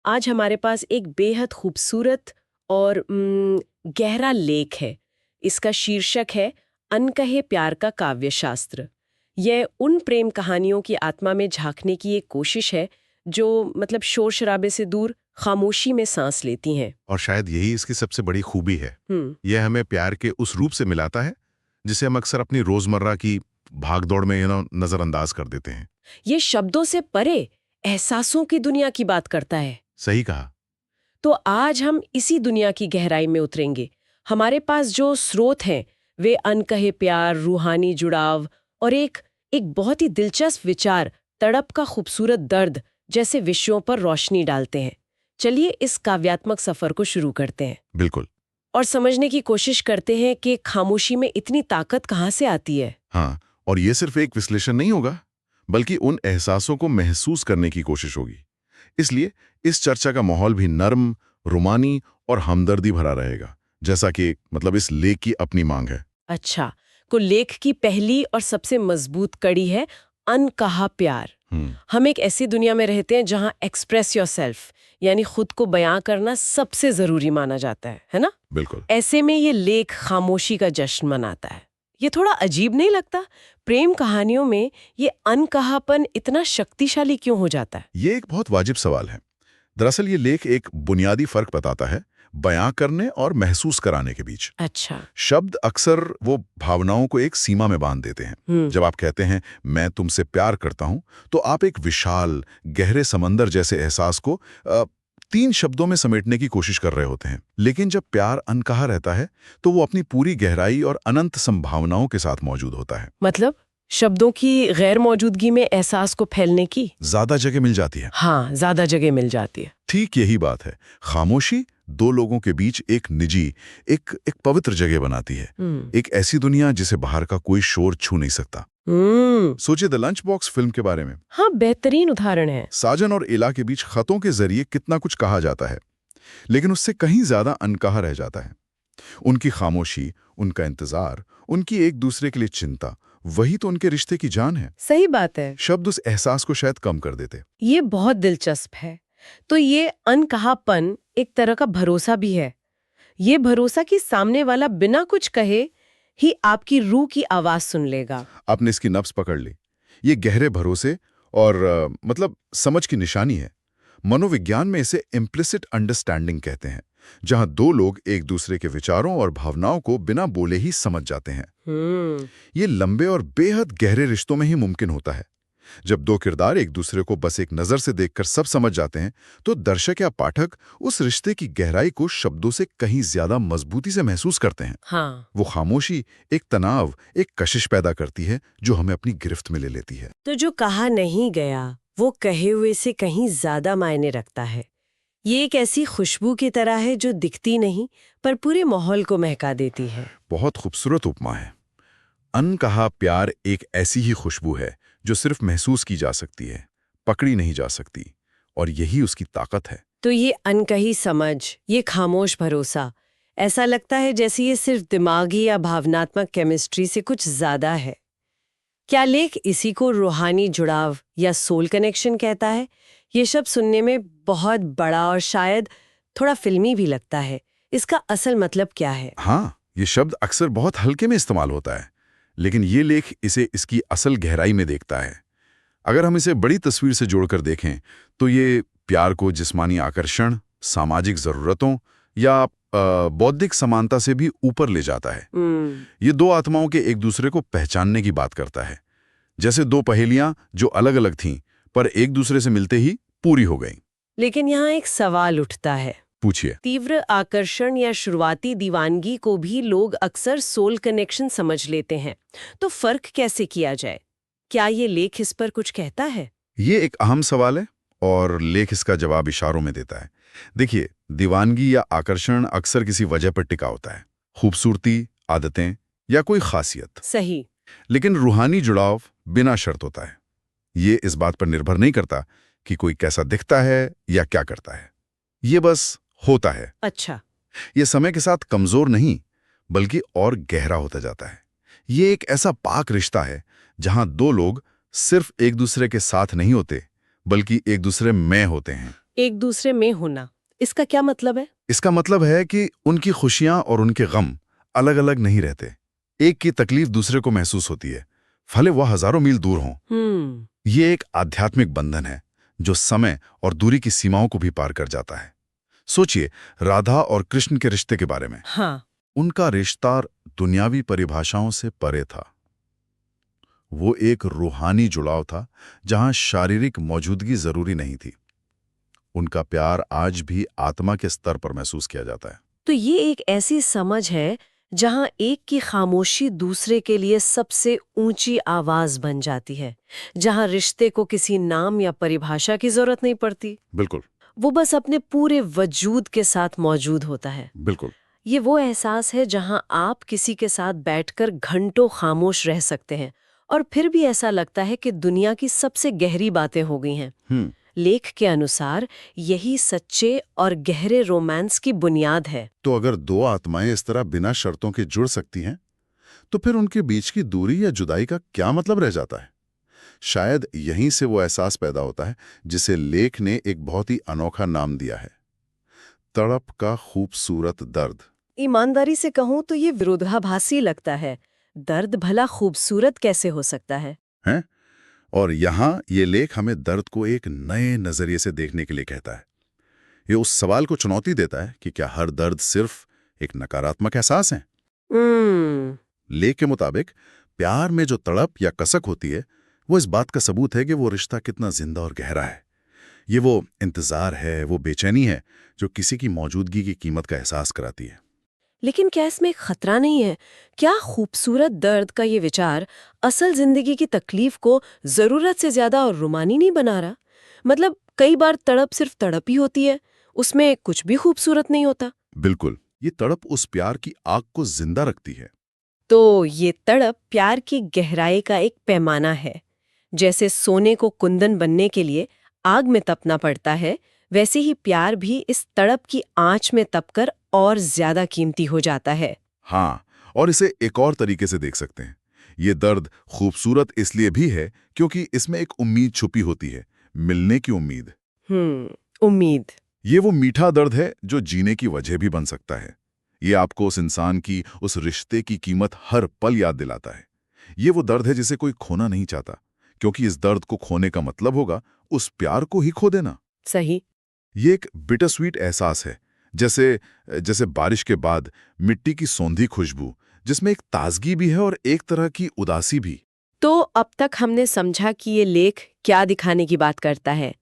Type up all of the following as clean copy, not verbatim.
आज हमारे पास एक बेहद खूबसूरत और गहरा लेख है। इसका शीर्षक है अनकहे प्यार का काव्यशास्त्र। यह उन प्रेम कहानियों की आत्मा में झांकने की एक कोशिश है जो मतलब शोर शराबे से दूर खामोशी में सांस लेती हैं। और शायद यही इसकी सबसे बड़ी खूबी है। यह हमें प्यार के उस रूप से मिलाता है जिसे हम अक्सर अपनी रोजमर्रा की भागदौड़ में नजरअंदाज कर देते हैं। ये शब्दों से परे एहसासों की दुनिया की बात करता है। सही कहा। तो आज हम इसी दुनिया की गहराई में उतरेंगे। हमारे पास जो स्रोत हैं वे अनकहे प्यार, रूहानी जुड़ाव और एक बहुत ही दिलचस्प विचार, तड़प का खूबसूरत दर्द जैसे विषयों पर रोशनी डालते हैं। चलिए इस काव्यात्मक सफर को शुरू करते हैं। बिल्कुल। और समझने की कोशिश करते हैं कि खामोशी में इतनी ताकत कहाँ से आती है। हाँ, और ये सिर्फ एक विश्लेषण नहीं होगा, बल्कि उन एहसासों को महसूस करने की कोशिश होगी। इसलिए इस चर्चा का माहौल भी नर्म, रुमानी और हमदर्दी भरा रहेगा, जैसा कि इस लेख की अपनी मांग है। अच्छा, को लेख की पहली और सबसे मजबूत कड़ी है अनकहा प्यार। हम एक ऐसी दुनिया में रहते हैं जहां एक्सप्रेस योरसेल्फ यानी खुद को बयां करना सबसे जरूरी माना जाता है ना? बिल्कुल। ऐसे में ये लेख खामोशी का जश्न मनाता है। ये थोड़ा अजीब नहीं लगता? प्रेम कहानियों में ये अनकहापन इतना शक्तिशाली क्यों हो जाता है? ये एक बहुत वाजिब सवाल है। दरअसल ये लेख एक बुनियादी फर्क बताता है बयां करने और महसूस कराने के बीच। अच्छा। शब्द अक्सर वो भावनाओं को एक सीमा में बांध देते हैं। जब आप कहते हैं मैं तुमसे प्यार करता हूं, तो आप एक विशाल गहरे समंदर जैसे एहसास को 3 शब्दों में समेटने की कोशिश कर रहे होते हैं। लेकिन जब प्यार अनकहा रहता है तो वो अपनी पूरी गहराई और अनंत संभावनाओं के साथ मौजूद होता है। मतलब शब्दों की गैर मौजूदगी में एहसास को फैलने की ज्यादा जगह मिल जाती है। हाँ, ज्यादा जगह मिल जाती है। ठीक यही बात है। खामोशी दो लोगों के बीच एक निजी, एक पवित्र जगह बनाती है। एक ऐसी दुनिया जिसे बाहर का कोई शोर छू नहीं सकता। सोचिए द लंच बॉक्स फिल्म के बारे में। हाँ, बेहतरीन उदाहरण है। साजन और इला के बीच खतों के जरिए कितना कुछ कहा जाता है, लेकिन उससे कहीं ज्यादा अनकहा रह जाता है। उनकी खामोशी, उनका इंतजार, उनकी एक दूसरे के लिए चिंता, वही तो उनके रिश्ते की जान है। सही बात है। शब्द उस एहसास को शायद कम कर देते। ये बहुत दिलचस्प है। तो ये अनकहापन एक तरह का भरोसा भी है। ये भरोसा कि सामने वाला बिना कुछ कहे ही आपकी रूह की आवाज सुन लेगा। आपने इसकी नब्ज पकड़ ली। ये गहरे भरोसे और समझ की निशानी है। मनोविज्ञान में इसे इम्प्लिसिट अंडरस्टैंडिंग कहते हैं, जहां दो लोग एक दूसरे के विचारों और भावनाओं को बिना बोले ही समझ जाते हैं। ये लंबे और बेहद गहरे रिश्तों में ही मुमकिन होता है। जब दो किरदार एक दूसरे को बस एक नजर से देखकर सब समझ जाते हैं, तो दर्शक या पाठक उस रिश्ते की गहराई को शब्दों से कहीं ज्यादा मजबूती से महसूस करते हैं। हाँ। वो खामोशी एक तनाव, एक कशिश पैदा करती है जो हमें अपनी गिरफ्त में ले लेती है। तो जो कहा नहीं गया वो कहे हुए से कहीं ज्यादा मायने रखता है। ये एक ऐसी खुशबू की तरह है जो दिखती नहीं पर पूरे माहौल को महका देती है। बहुत खूबसूरत उपमा है। अनकहा प्यार एक ऐसी ही खुशबू है जो सिर्फ महसूस की जा सकती है, पकड़ी नहीं जा सकती, और यही उसकी ताकत है। तो ये अनकही समझ, ये खामोश भरोसा, ऐसा लगता है जैसे ये सिर्फ दिमागी या भावनात्मक केमिस्ट्री से कुछ ज्यादा है। क्या लेख इसी को रूहानी जुड़ाव या सोल कनेक्शन कहता है? ये शब्द सुनने में बहुत बड़ा और शायद थोड़ा फिल्मी भी लगता है। इसका असल मतलब क्या है? हाँ, ये शब्द अक्सर बहुत हल्के में इस्तेमाल होता है, लेकिन ये लेख इसे इसकी असल गहराई में देखता है। अगर हम इसे बड़ी तस्वीर से जोड़कर देखें तो ये प्यार को जिस्मानी आकर्षण, सामाजिक जरूरतों या बौद्धिक समानता से भी ऊपर ले जाता है। ये दो आत्माओं के एक दूसरे को पहचानने की बात करता है, जैसे दो पहेलियां जो अलग अलग थीं पर एक दूसरे से मिलते ही पूरी हो गईं। लेकिन यहाँ एक सवाल उठता है। पूछिए। तीव्र आकर्षण या शुरुआती दीवानगी को भी लोग अक्सर सोल कनेक्शन समझ लेते हैं, तो फर्क कैसे किया जाए? क्या ये लेख इस पर कुछ कहता है? ये एक अहम सवाल है और लेख इसका जवाब इशारों में देता है। देखिए, दीवानगी या आकर्षण अक्सर किसी वजह पर टिका होता है, खूबसूरती, आदतें या कोई खासियत। सही। लेकिन रूहानी जुड़ाव बिना शर्त होता है। ये इस बात पर निर्भर नहीं करता कि कोई कैसा दिखता है या क्या करता है, ये बस होता है। अच्छा। ये समय के साथ कमजोर नहीं बल्कि और गहरा होता जाता है। ये एक ऐसा पाक रिश्ता है जहां दो लोग सिर्फ एक दूसरे के साथ नहीं होते बल्कि एक दूसरे में होते हैं। एक दूसरे में होना, इसका क्या मतलब है? इसका मतलब है कि उनकी खुशियां और उनके गम अलग अलग नहीं रहते। एक की तकलीफ दूसरे को महसूस होती है, भले वह हजारों मील दूर हों। ये एक आध्यात्मिक बंधन है जो समय और दूरी की सीमाओं को भी पार कर जाता है। सोचिए राधा और कृष्ण के रिश्ते के बारे में। हाँ। उनका रिश्ता दुनियावी परिभाषाओं से परे था। वो एक रूहानी जुड़ाव था जहां शारीरिक मौजूदगी जरूरी नहीं थी। उनका प्यार आज भी आत्मा के स्तर पर महसूस किया जाता है। तो ये एक ऐसी समझ है जहां एक की खामोशी दूसरे के लिए सबसे ऊंची आवाज बन जाती है, जहां रिश्ते को किसी नाम या परिभाषा की जरूरत नहीं पड़ती। बिल्कुल वो बस अपने पूरे वजूद के साथ मौजूद होता है। बिल्कुल। ये वो एहसास है जहां आप किसी के साथ बैठकर घंटों खामोश रह सकते हैं और फिर भी ऐसा लगता है कि दुनिया की सबसे गहरी बातें हो गई हैं। लेख के अनुसार यही सच्चे और गहरे रोमांस की बुनियाद है। तो अगर दो आत्माएं इस तरह बिना शर्तों के जुड़ सकती हैं, तो फिर उनके बीच की दूरी या जुदाई का क्या मतलब रह जाता है? शायद यहीं से वो एहसास पैदा होता है जिसे लेख ने एक बहुत ही अनोखा नाम दिया है, तड़प का खूबसूरत दर्द। ईमानदारी से कहूं तो ये विरोधाभासी लगता है। दर्द भला खूबसूरत कैसे हो सकता है? हैं? और यहाँ ये लेख हमें दर्द को एक नए नजरिए से देखने के लिए कहता है। ये उस सवाल को चुनौती देता है कि क्या हर दर्द सिर्फ एक नकारात्मक एहसास है? लेख के मुताबिक प्यार में जो तड़प या कसक होती है, वो इस बात का सबूत है कि वो रिश्ता कितना जिंदा और गहरा है। ये वो इंतजार है, वो बेचैनी है जो किसी की मौजूदगी की कीमत का एहसास कराती है। लेकिन क्या इसमें एक खतरा नहीं है? क्या खूबसूरत दर्द का ये विचार असल जिंदगी की तकलीफ को जरूरत से ज्यादा और रुमानी नहीं बना रहा? मतलब कई बार तड़प सिर्फ तड़प ही होती है, उसमें कुछ भी खूबसूरत नहीं होता। बिल्कुल, ये तड़प उस प्यार की आग को जिंदा रखती है। तो ये तड़प प्यार की गहराई का एक पैमाना है। जैसे सोने को कुंदन बनने के लिए आग में तपना पड़ता है, वैसे ही प्यार भी इस तड़प की आंच में तपकर और ज्यादा कीमती हो जाता है। हाँ, और इसे एक और तरीके से देख सकते हैं। ये दर्द खूबसूरत इसलिए भी है क्योंकि इसमें एक उम्मीद छुपी होती है, मिलने की उम्मीद। उम्मीद। ये वो मीठा दर्द है जो जीने की वजह भी बन सकता है। ये आपको उस इंसान की, उस रिश्ते की कीमत हर पल याद दिलाता है। ये वो दर्द है जिसे कोई खोना नहीं चाहता, क्योंकि इस दर्द को खोने का मतलब होगा उस प्यार को ही खो देना। सही। ये एक बिटर स्वीट एहसास है, जैसे जैसे बारिश के बाद मिट्टी की सौंधी खुशबू, जिसमें एक ताजगी भी है और एक तरह की उदासी भी। तो अब तक हमने समझा कि ये लेख क्या दिखाने की बात करता है।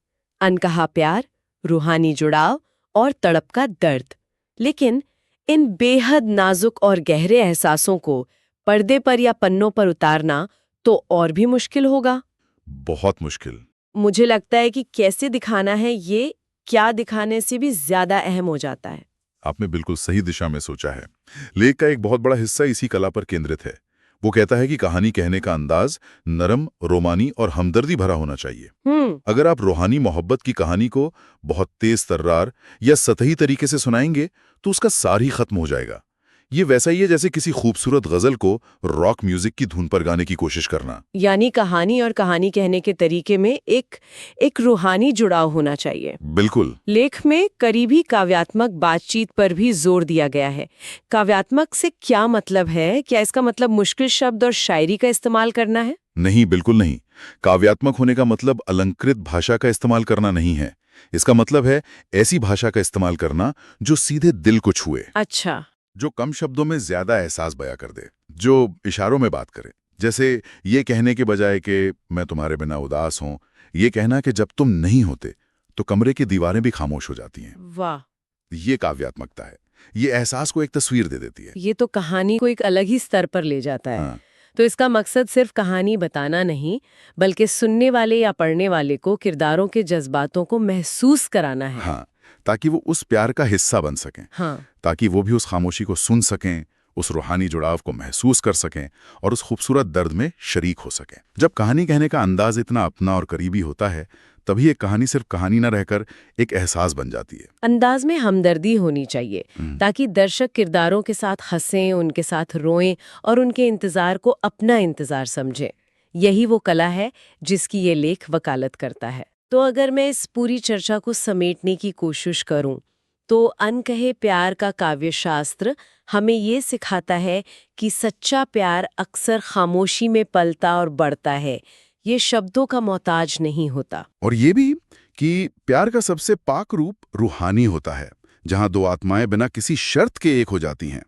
अनकहा प्यार, रूहानी जुड़ाव और तड़प का दर्द। लेकिन इन बेहद नाजुक और गहरे एहसासों को पर्दे पर या पन्नों पर उतारना तो और भी मुश्किल होगा। बहुत मुश्किल। मुझे लगता है कि कैसे दिखाना है ये क्या दिखाने से भी ज्यादा अहम हो जाता है। आपने बिल्कुल सही दिशा में सोचा है। लेख का एक बहुत बड़ा हिस्सा इसी कला पर केंद्रित है। वो कहता है कि कहानी कहने का अंदाज नरम, रोमानी और हमदर्दी भरा होना चाहिए। अगर आप रूहानी मोहब्बत की कहानी को बहुत तेज तर्रार या सतही तरीके से सुनाएंगे तो उसका सार ही खत्म हो जाएगा। ये वैसा ही है जैसे किसी खूबसूरत गजल को रॉक म्यूजिक की धुन पर गाने की कोशिश करना। यानी कहानी और कहानी कहने के तरीके में एक रूहानी जुड़ाव होना चाहिए। बिल्कुल। लेख में करीबी काव्यात्मक बातचीत पर भी जोर दिया गया है। काव्यात्मक से क्या मतलब है? क्या इसका मतलब मुश्किल शब्द और शायरी का इस्तेमाल करना है? नहीं, बिल्कुल नहीं। काव्यात्मक होने का मतलब अलंकृत भाषा का इस्तेमाल करना नहीं है। इसका मतलब है ऐसी भाषा का इस्तेमाल करना जो सीधे दिल को छुए। अच्छा। जो कम शब्दों में ज्यादा एहसास बयां कर दे, जो इशारों में बात करे। जैसे ये कहने के बजाय कि मैं तुम्हारे बिना उदास हूं, ये कहना कि जब तुम नहीं होते तो कमरे की दीवारें भी खामोश हो जाती हैं। वाह। ये काव्यात्मकता है। ये एहसास को एक तस्वीर दे देती है। ये तो कहानी को एक अलग ही स्तर पर ले जाता है। हाँ। तो इसका मकसद सिर्फ कहानी बताना नहीं, बल्कि सुनने वाले या पढ़ने वाले को किरदारों के जज्बातों को महसूस कराना है। हाँ, ताकि वो उस प्यार का हिस्सा बन सकें। हाँ। ताकि वो भी उस खामोशी को सुन सकें, उस रूहानी जुड़ाव को महसूस कर सकें और उस खूबसूरत दर्द में शरीक हो सकें। जब कहानी कहने का अंदाज इतना अपना और करीबी होता है, तभी एक कहानी सिर्फ कहानी न रहकर एक एहसास बन जाती है। अंदाज में हमदर्दी होनी चाहिए ताकि दर्शक किरदारों के साथ हंसें, उनके साथ रोएं और उनके इंतजार को अपना इंतजार समझें। यही वो कला है जिसकी ये लेख वकालत करता है। तो अगर मैं इस पूरी चर्चा को समेटने की कोशिश करूं, तो अनकहे प्यार का काव्यशास्त्र हमें ये सिखाता है कि सच्चा प्यार अक्सर खामोशी में पलता और बढ़ता है। ये शब्दों का मोहताज नहीं होता। और ये भी कि प्यार का सबसे पाक रूप रूहानी होता है, जहां दो आत्माएं बिना किसी शर्त के एक हो जाती हैं।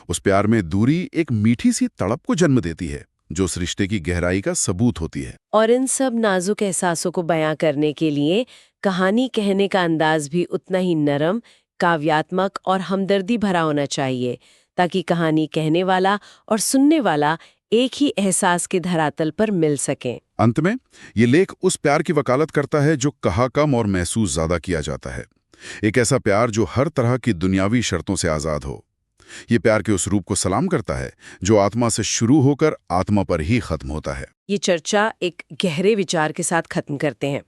उस प्यार में दूरी एक मीठी सी तड़प को जन्म देती है, जो उस रिश्ते की गहराई का सबूत होती है। और इन सब नाजुक एहसासों को बयां करने के लिए कहानी कहने का अंदाज भी उतना ही नरम, काव्यात्मक और हमदर्दी भरा होना चाहिए, ताकि कहानी कहने वाला और सुनने वाला एक ही एहसास के धरातल पर मिल सकें। अंत में ये लेख उस प्यार की वकालत करता है जो कहा कम और महसूस ज्यादा किया जाता है। एक ऐसा प्यार जो हर तरह की दुनियावी शर्तों से आजाद हो। ये प्यार के उस रूप को सलाम करता है जो आत्मा से शुरू होकर आत्मा पर ही खत्म होता है। ये चर्चा एक गहरे विचार के साथ खत्म करते हैं।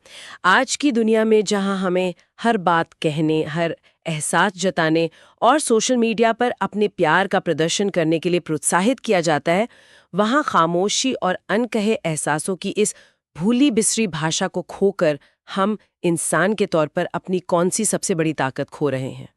आज की दुनिया में जहां हमें हर बात कहने, हर एहसास जताने और सोशल मीडिया पर अपने प्यार का प्रदर्शन करने के लिए प्रोत्साहित किया जाता है, वहां खामोशी और अनकहे एहसासों की इस भूली बिसरी भाषा को खोकर हम इंसान के तौर पर अपनी कौन सी सबसे बड़ी ताकत खो रहे हैं।